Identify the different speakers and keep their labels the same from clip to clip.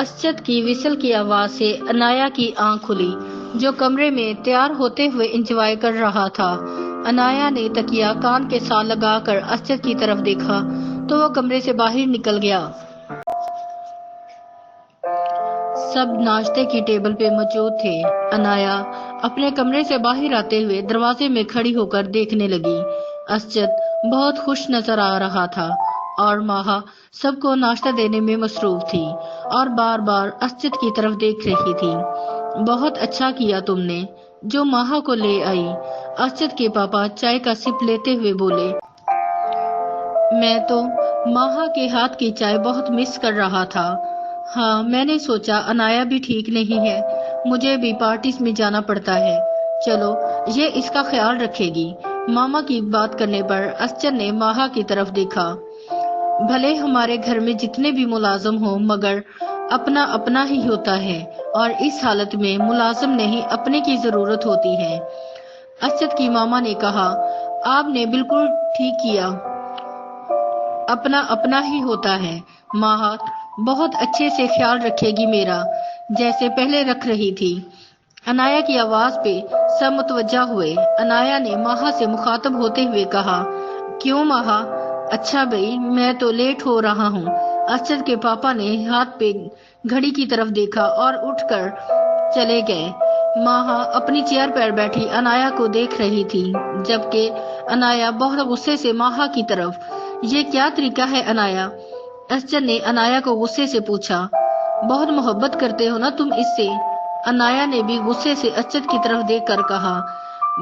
Speaker 1: असजद की विसल की आवाज से अनाया की आंख खुली, जो कमरे में तैयार होते हुए इंजॉय कर रहा था। अनाया ने तकिया कान के साथ लगाकर असजद की तरफ देखा तो वो कमरे से बाहर निकल गया। सब नाश्ते की टेबल पे मौजूद थे। अनाया अपने कमरे से बाहर आते हुए दरवाजे में खड़ी होकर देखने लगी। असजद बहुत खुश नजर आ रहा था और माहा सबको नाश्ता देने में मसरूफ थी और बार बार असजद की तरफ देख रही थी। बहुत अच्छा किया तुमने जो माहा को ले आई। असजद के पापा चाय का सिप लेते हुए बोले, मैं तो माहा के हाथ की चाय बहुत मिस कर रहा था। हाँ, मैंने सोचा अनाया भी ठीक नहीं है, मुझे भी पार्टीज में जाना पड़ता है। चलो, ये इसका ख्याल रखेगी। मामा की बात करने पर असजद ने माहा की तरफ देखा। भले हमारे घर में जितने भी मुलाजिम हो, मगर अपना अपना ही होता है और इस हालत में मुलाजिम नहीं अपने की जरूरत होती है। असजद की मामा ने कहा, आपने बिल्कुल ठीक किया, अपना अपना ही होता है। माहा बहुत अच्छे से ख्याल रखेगी मेरा, जैसे पहले रख रही थी। अनाया की आवाज पे सब मुतवज्जा हुए। अनाया ने माहा से मुखातब होते हुए कहा, क्यों माहा? अच्छा भाई, मैं तो लेट हो रहा हूँ। असजद के पापा ने हाथ पे घड़ी की तरफ देखा और उठकर चले गए। माहा अपनी चेयर पर बैठी अनाया को देख रही थी, जबकि अनाया बहुत गुस्से से माहा की तरफ। ये क्या तरीका है अनाया? असजद ने अनाया को गुस्से से पूछा। बहुत मोहब्बत करते हो ना तुम इससे? अनाया ने भी गुस्से से असजद की तरफ देखकर कहा,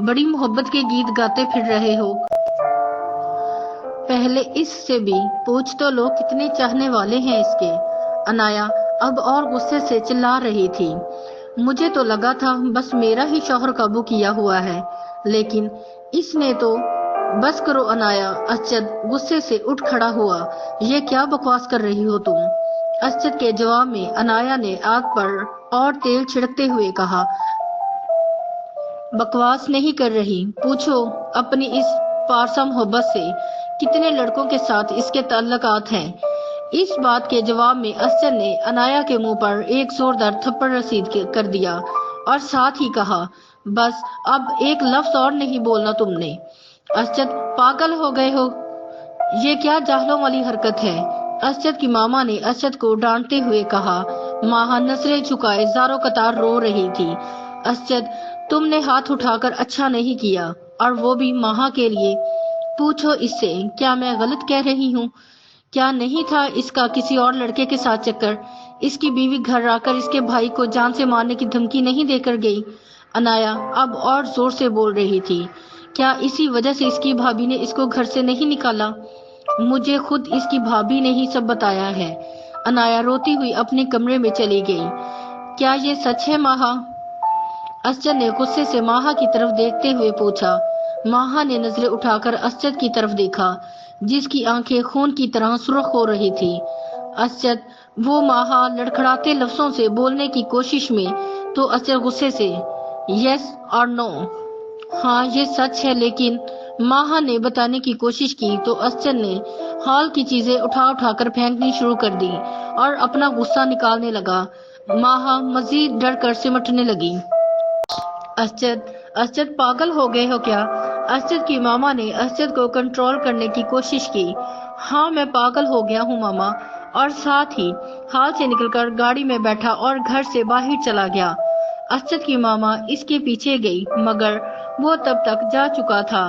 Speaker 1: बड़ी मोहब्बत के गीत गाते फिर रहे हो। पहले इससे भी पूछ तो लो कितने चाहने वाले हैं इसके। अनाया अब और गुस्से से चिल्ला रही थी। मुझे तो लगा था बस मेरा ही शौहर काबू किया हुआ है, लेकिन इसने तो। बस करो अनाया। असजद गुस्से से उठ खड़ा हुआ। ये क्या बकवास कर रही हो तुम? असजद के जवाब में अनाया ने आग पर और तेल छिड़कते हुए कहा, बकवास नहीं कर रही। पूछो अपनी इस पारसा मोहब्बत से कितने लड़कों के साथ इसके ताल्लुकात हैं। इस बात के जवाब में असजद ने अनाया के मुंह पर एक जोरदार थप्पड़ रसीद कर दिया और साथ ही कहा, बस अब एक लफ्ज और नहीं बोलना तुमने। असजद पागल हो गए हो? ये क्या जाहलों वाली हरकत है? असजद की मामा ने असजद को डांटते हुए कहा। माहा नजरें झुकाए जारो कतार रो रही थी। असजद, तुमने हाथ उठाकर अच्छा नहीं किया, और वो भी माहा के लिए। पूछो इससे, क्या मैं गलत कह रही हूँ? क्या नहीं था इसका किसी और लड़के के साथ चक्कर? इसकी बीवी घर आकर इसके भाई को जान से मारने की धमकी नहीं देकर गई? अनाया अब और जोर से बोल रही थी। क्या इसी वजह से इसकी भाभी ने इसको घर से नहीं निकाला? मुझे खुद इसकी भाभी ने ही सब बताया है। अनाया रोती हुई अपने कमरे में चली गई। क्या ये सच है माहा? असजद ने गुस्से से माहा की तरफ देखते हुए पूछा। माहा ने नजरें उठाकर असजद की तरफ देखा, जिसकी आंखें खून की तरह सुर्ख हो रही थी। असजद, वो माहा लड़खड़ाते लफ्जों से बोलने की कोशिश में, तो असजद गुस्से से, यस और नो। हाँ, ये सच है, लेकिन माहा ने बताने की कोशिश की तो असजद ने हॉल की चीजें उठा उठाकर फेंकनी शुरू कर दी और अपना गुस्सा निकालने लगा। माहा मजीद डर कर सिमटने लगी। असजद पागल हो गए हो क्या? असजद की मामा ने असजद को कंट्रोल करने की कोशिश की। हाँ, मैं पागल हो गया हूँ मामा, और साथ ही हाल से निकलकर गाड़ी में बैठा और घर से बाहर चला गया। असजद की मामा इसके पीछे गई, मगर वो तब तक जा चुका था।